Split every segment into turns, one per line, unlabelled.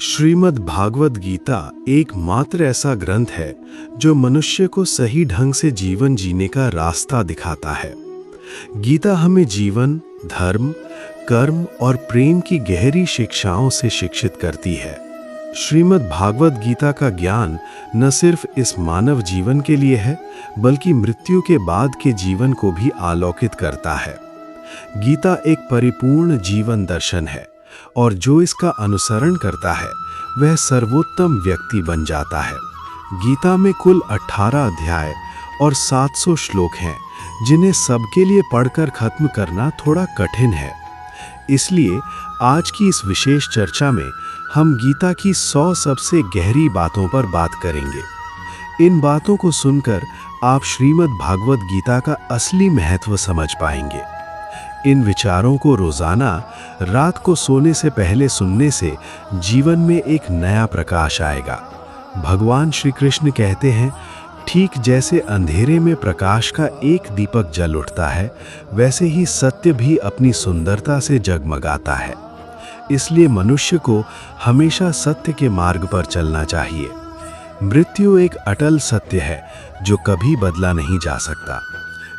श्रीमद् भागवत गीता एकमात्र ऐसा ग्रंथ है जो मनुष्य को सही ढंग से जीवन जीने का रास्ता दिखाता है। गीता हमें जीवन, धर्म, कर्म और प्रेम की गहरी शिक्षाओं से शिक्षित करती है। श्रीमद् भागवत गीता का ज्ञान न सिर्फ इस मानव जीवन के लिए है, बल्कि मृत्यु के बाद के जीवन को भी आलोकित करता है। गीता एक परिपूर्ण जीवन दर्शन है और जो इसका अनुसरण करता है वह सर्वोत्तम व्यक्ति बन जाता है। गीता में कुल 18 अध्याय और 700 श्लोक हैं, जिन्हें सबके लिए पढ़कर खत्म करना थोड़ा कठिन है। इसलिए आज की इस विशेष चर्चा में हम गीता की 100 सबसे गहरी बातों पर बात करेंगे। इन बातों को सुनकर आप श्रीमद् भागवत गीता का असली महत्व समझ पाएंगे। इन विचारों को रोजाना रात को सोने से पहले सुनने से जीवन में एक नया प्रकाश आएगा। भगवान श्री कृष्ण कहते हैं, ठीक जैसे अंधेरे में प्रकाश का एक दीपक जल उठता है, वैसे ही सत्य भी अपनी सुंदरता से जगमगाता है। इसलिए मनुष्य को हमेशा सत्य के मार्ग पर चलना चाहिए। मृत्यु एक अटल सत्य है जो कभी बदला नहीं जा सकता।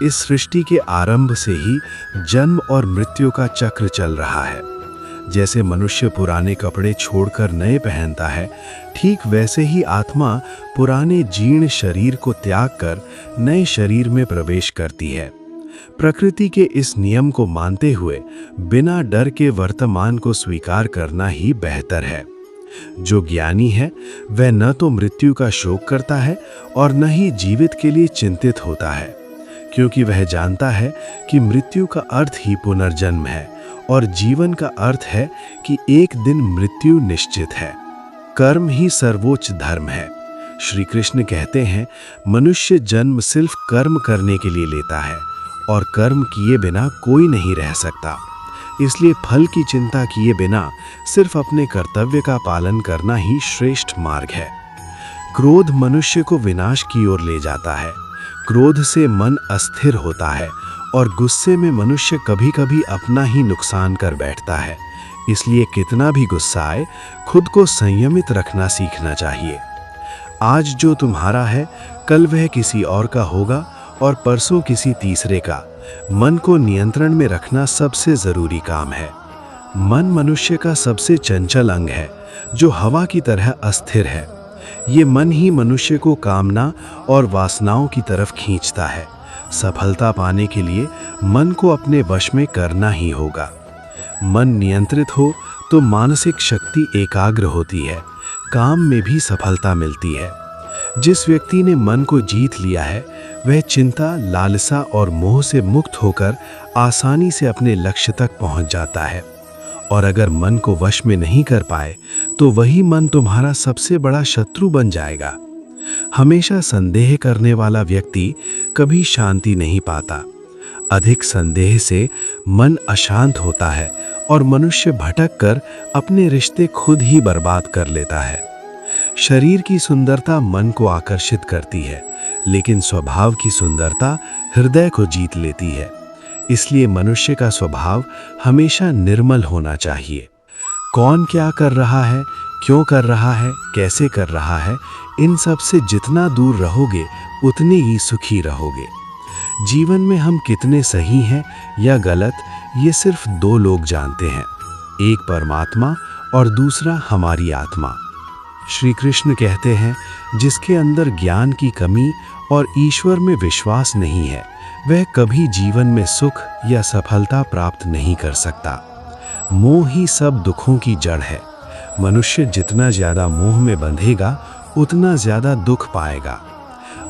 इस सृष्टि के आरंभ से ही जन्म और मृत्यु का चक्र चल रहा है। जैसे मनुष्य पुराने कपड़े छोड़कर नए पहनता है, ठीक वैसे ही आत्मा पुराने जीर्ण शरीर को त्याग कर नए शरीर में प्रवेश करती है। प्रकृति के इस नियम को मानते हुए बिना डर के वर्तमान को स्वीकार करना ही बेहतर है। जो ज्ञानी है वह न तो मृत्यु का शोक करता है और न ही जीवित के लिए चिंतित होता है, क्योंकि वह जानता है कि मृत्यु का अर्थ ही पुनर्जन्म है और जीवन का अर्थ है कि एक दिन मृत्यु निश्चित है। कर्म ही सर्वोच्च धर्म है। श्री कृष्ण कहते हैं, मनुष्य जन्म सिर्फ कर्म करने के लिए लेता है और कर्म किए बिना कोई नहीं रह सकता। इसलिए फल की चिंता किए बिना सिर्फ अपने कर्तव्य का पालन करना ही श्रेष्ठ मार्ग है। क्रोध मनुष्य को विनाश की ओर ले जाता है। क्रोध से मन अस्थिर होता है और गुस्से में मनुष्य कभी-कभी अपना ही नुकसान कर बैठता है। इसलिए कितना भी गुस्सा आए, खुद को संयमित रखना सीखना चाहिए। आज जो तुम्हारा है, कल वह किसी और का होगा और परसों किसी तीसरे का। मन को नियंत्रण में रखना सबसे जरूरी काम है। मन मनुष्य का सबसे चंचल अंग है, जो हवा की तरह अस्थिर है। ये मन ही मनुष्य को कामना और वासनाओं की तरफ खींचता है। सफलता पाने के लिए मन को अपने वश में करना ही होगा। मन नियंत्रित हो तो मानसिक शक्ति एकाग्र होती है, काम में भी सफलता मिलती है। जिस व्यक्ति ने मन को जीत लिया है, वह चिंता, लालसा और मोह से मुक्त होकर आसानी से अपने लक्ष्य तक पहुंच जाता है। और अगर मन को वश में नहीं कर पाए तो वही मन तुम्हारा सबसे बड़ा शत्रु बन जाएगा। हमेशा संदेह करने वाला व्यक्ति कभी शांति नहीं पाता। अधिक संदेह से मन अशांत होता है और मनुष्य भटक कर अपने रिश्ते खुद ही बर्बाद कर लेता है। शरीर की सुंदरता मन को आकर्षित करती है, लेकिन स्वभाव की सुंदरता हृदय को जीत लेती है। इसलिए मनुष्य का स्वभाव हमेशा निर्मल होना चाहिए। कौन क्या कर रहा है, क्यों कर रहा है, कैसे कर रहा है, इन सब से जितना दूर रहोगे उतने ही सुखी रहोगे। जीवन में हम कितने सही हैं या गलत, ये सिर्फ दो लोग जानते हैं, एक परमात्मा और दूसरा हमारी आत्मा। श्री कृष्ण कहते हैं, जिसके अंदर ज्ञान की कमी और ईश्वर में विश्वास नहीं है, वह कभी जीवन में सुख या सफलता प्राप्त नहीं कर सकता। मोह ही सब दुखों की जड़ है। मनुष्य जितना ज्यादा मोह में बंधेगा, उतना ज्यादा दुख पाएगा।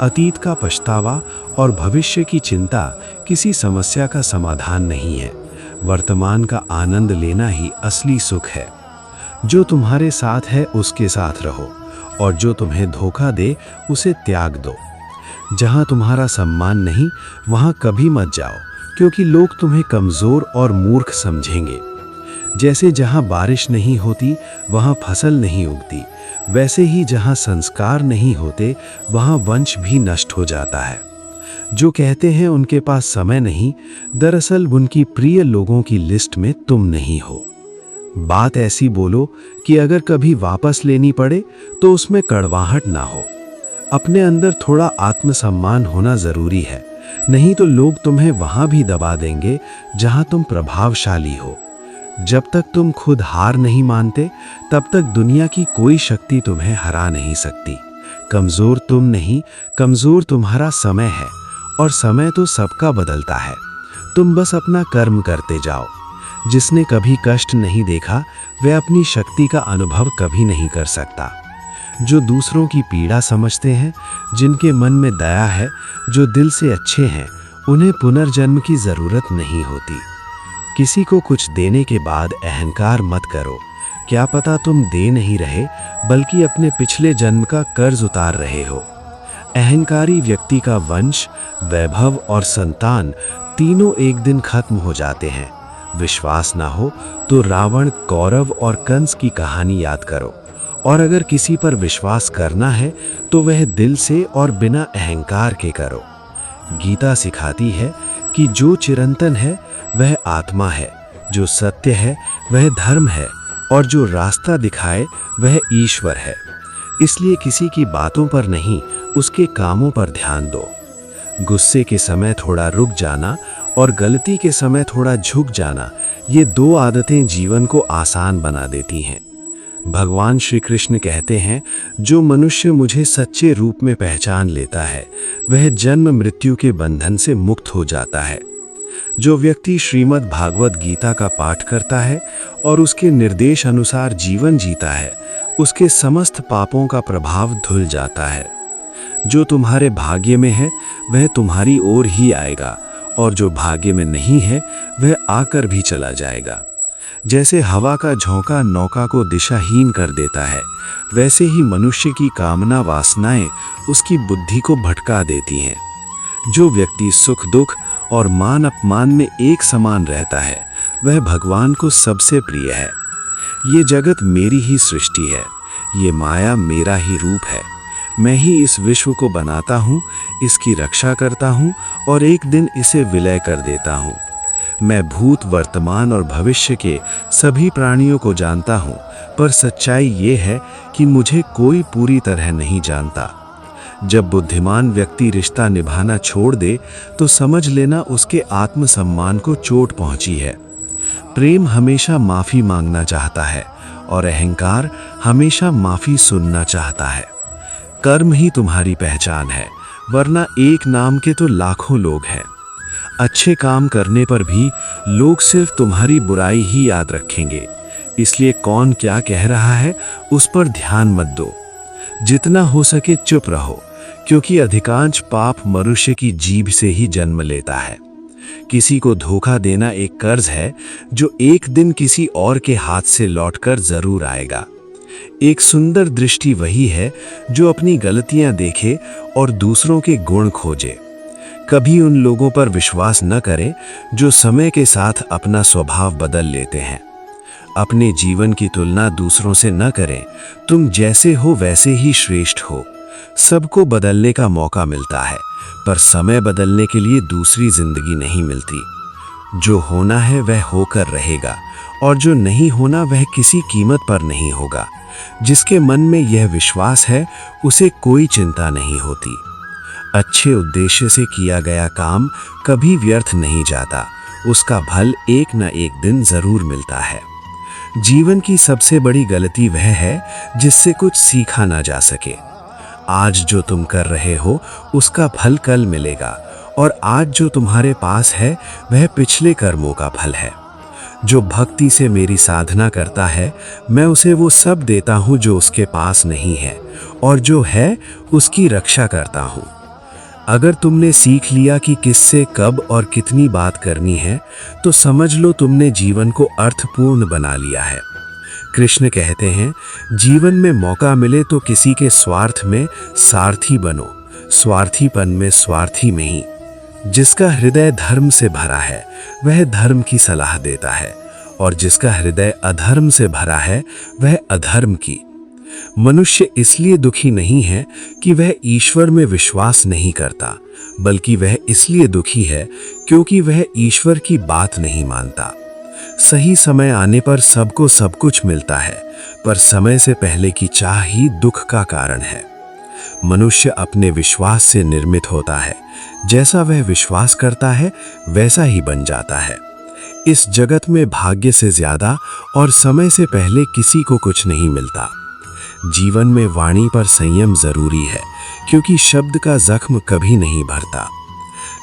अतीत का पछतावा और भविष्य की चिंता किसी समस्या का समाधान नहीं है। वर्तमान का आनंद लेना ही असली सुख है। जो तुम्हारे साथ है उसके साथ रहो और जो तुम्हें धोखा दे उसे त्याग दो। जहाँ तुम्हारा सम्मान नहीं, वहाँ कभी मत जाओ, क्योंकि लोग तुम्हें कमज़ोर और मूर्ख समझेंगे। जैसे जहाँ बारिश नहीं होती वहाँ फसल नहीं उगती, वैसे ही जहाँ संस्कार नहीं होते वहाँ वंश भी नष्ट हो जाता है। जो कहते हैं उनके पास समय नहीं, दरअसल उनकी प्रिय लोगों की लिस्ट में तुम नहीं हो। बात ऐसी बोलो कि अगर कभी वापस लेनी पड़े तो उसमें कड़वाहट ना हो। अपने अंदर थोड़ा आत्मसम्मान होना जरूरी है, नहीं तो लोग तुम्हें वहां भी दबा देंगे जहां तुम प्रभावशाली हो। जब तक तुम खुद हार नहीं मानते, तब तक दुनिया की कोई शक्ति तुम्हें हरा नहीं सकती। कमजोर तुम नहीं, कमजोर तुम्हारा समय है, और समय तो सबका बदलता है। तुम बस अपना कर्म करते जाओ। जिसने कभी कष्ट नहीं देखा, वह अपनी शक्ति का अनुभव कभी नहीं कर सकता। जो दूसरों की पीड़ा समझते हैं, जिनके मन में दया है, जो दिल से अच्छे हैं, उन्हें पुनर्जन्म की जरूरत नहीं होती। किसी को कुछ देने के बाद अहंकार मत करो। क्या पता तुम दे नहीं रहे, बल्कि अपने पिछले जन्म का कर्ज उतार रहे हो। अहंकारी व्यक्ति का वंश, वैभव और संतान तीनों एक दिन खत्म हो जाते हैं। विश्वास ना हो तो रावण, कौरव और कंस की कहानी याद करो। और अगर किसी पर विश्वास करना है तो वह दिल से और बिना अहंकार के करो। गीता सिखाती है कि जो चिरंतन है वह आत्मा है, जो सत्य है वह धर्म है, और जो रास्ता दिखाए वह ईश्वर है। इसलिए किसी की बातों पर नहीं, उसके कामों पर ध्यान दो। गुस्से के समय थोड़ा रुक जाना और गलती के समय थोड़ा झुक जाना, ये दो आदतें जीवन को आसान बना देती हैं। भगवान श्री कृष्ण कहते हैं, जो मनुष्य मुझे सच्चे रूप में पहचान लेता है, वह जन्म मृत्यु के बंधन से मुक्त हो जाता है। जो व्यक्ति श्रीमद् भागवत गीता का पाठ करता है और उसके निर्देश अनुसार जीवन जीता है, उसके समस्त पापों का प्रभाव धुल जाता है। जो तुम्हारे भाग्य में है वह तुम्हारी ओर ही आएगा, और जो भाग्य में नहीं है वह आकर भी चला जाएगा। जैसे हवा का झोंका नौका को दिशाहीन कर देता है, वैसे ही मनुष्य की कामना वासनाएं उसकी बुद्धि को भटका देती हैं। जो व्यक्ति सुख दुख और मान अपमान में एक समान रहता है, वह भगवान को सबसे प्रिय है। ये जगत मेरी ही सृष्टि है, ये माया मेरा ही रूप है। मैं ही इस विश्व को बनाता हूँ, इसकी रक्षा करता हूँ और एक दिन इसे विलय कर देता हूँ। मैं भूत, वर्तमान और भविष्य के सभी प्राणियों को जानता हूँ, पर सच्चाई ये है कि मुझे कोई पूरी तरह नहीं जानता। जब बुद्धिमान व्यक्ति रिश्ता निभाना छोड़ दे तो समझ लेना उसके आत्मसम्मान को चोट पहुंची है। प्रेम हमेशा माफी मांगना चाहता है और अहंकार हमेशा माफी सुनना चाहता है। कर्म ही तुम्हारी पहचान है, वरना एक नाम के तो लाखों लोग हैं। अच्छे काम करने पर भी लोग सिर्फ तुम्हारी बुराई ही याद रखेंगे, इसलिए कौन क्या कह रहा है उस पर ध्यान मत दो। जितना हो सके चुप रहो, क्योंकि अधिकांश पाप मनुष्य की जीभ से ही जन्म लेता है। किसी को धोखा देना एक कर्ज है जो एक दिन किसी और के हाथ से लौटकर जरूर आएगा। एक सुंदर दृष्टि वही है जो अपनी गलतियां देखे और दूसरों के गुण खोजे। कभी उन लोगों पर विश्वास न करें जो समय के साथ अपना स्वभाव बदल लेते हैं। अपने जीवन की तुलना दूसरों से न करें, तुम जैसे हो वैसे ही श्रेष्ठ हो। सबको बदलने का मौका मिलता है, पर समय बदलने के लिए दूसरी जिंदगी नहीं मिलती। जो होना है वह होकर रहेगा, और जो नहीं होना वह किसी कीमत पर नहीं होगा। जिसके मन में यह विश्वास है उसे कोई चिंता नहीं होती। अच्छे उद्देश्य से किया गया काम कभी व्यर्थ नहीं जाता, उसका फल एक न एक दिन जरूर मिलता है। जीवन की सबसे बड़ी गलती वह है जिससे कुछ सीखा ना जा सके। आज जो तुम कर रहे हो उसका फल कल मिलेगा, और आज जो तुम्हारे पास है वह पिछले कर्मों का फल है। जो भक्ति से मेरी साधना करता है, मैं उसे वो सब देता हूँ जो उसके पास नहीं है, और जो है उसकी रक्षा करता हूँ। अगर तुमने सीख लिया कि किससे कब और कितनी बात करनी है, तो समझ लो तुमने जीवन को अर्थपूर्ण बना लिया है। कृष्ण कहते हैं, जीवन में मौका मिले तो किसी के स्वार्थ में सारथी बनो, स्वार्थीपन में स्वार्थी में ही। जिसका हृदय धर्म से भरा है वह धर्म की सलाह देता है, और जिसका हृदय अधर्म से भरा है वह अधर्म की। मनुष्य इसलिए दुखी नहीं है कि वह ईश्वर में विश्वास नहीं करता, बल्कि वह इसलिए दुखी है क्योंकि वह ईश्वर की बात नहीं मानता। सही समय आने पर सबको सब कुछ मिलता है, पर समय से पहले की चाह ही दुख का कारण है। मनुष्य अपने विश्वास से निर्मित होता है। जैसा वह विश्वास करता है वैसा ही बन जाता है। इस जगत में भाग्य से ज्यादा और समय से पहले किसी को कुछ नहीं मिलता। जीवन में वाणी पर संयम जरूरी है, क्योंकि शब्द का जख्म कभी नहीं भरता।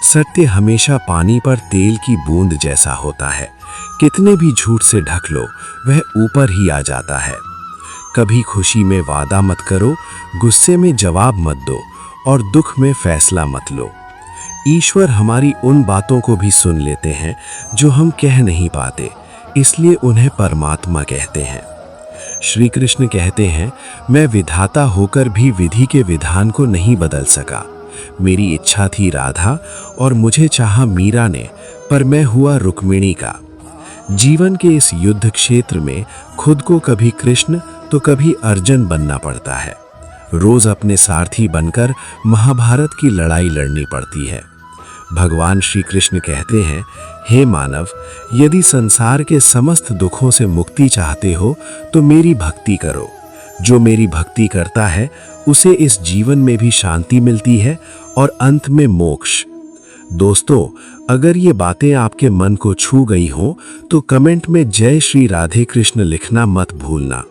सत्य हमेशा पानी पर तेल की बूंद जैसा होता है। कितने भी झूठ से ढक लो, वह ऊपर ही आ जाता है। कभी खुशी में वादा मत करो, गुस्से में जवाब मत दो और दुख में फैसला मत लो। ईश्वर हमारी उन बातों को भी सुन लेते हैं जो हम कह नहीं पाते, इसलिए उन्हें परमात्मा कहते हैं। श्री कृष्ण कहते हैं, मैं विधाता होकर भी विधि के विधान को नहीं बदल सका। मेरी इच्छा थी राधा और मुझे चाहा मीरा ने, पर मैं हुआ रुक्मिणी का। जीवन के इस युद्ध क्षेत्र में खुद को कभी कृष्ण तो कभी अर्जुन बनना पड़ता है। रोज अपने सारथी बनकर महाभारत की लड़ाई लड़नी पड़ती है। भगवान श्री कृष्ण कहते हैं, हे मानव, यदि संसार के समस्त दुखों से मुक्ति चाहते हो तो मेरी भक्ति करो। जो मेरी भक्ति करता है उसे इस जीवन में भी शांति मिलती है और अंत में मोक्ष। दोस्तों, अगर ये बातें आपके मन को छू गई हों तो कमेंट में जय श्री राधे कृष्ण लिखना मत भूलना।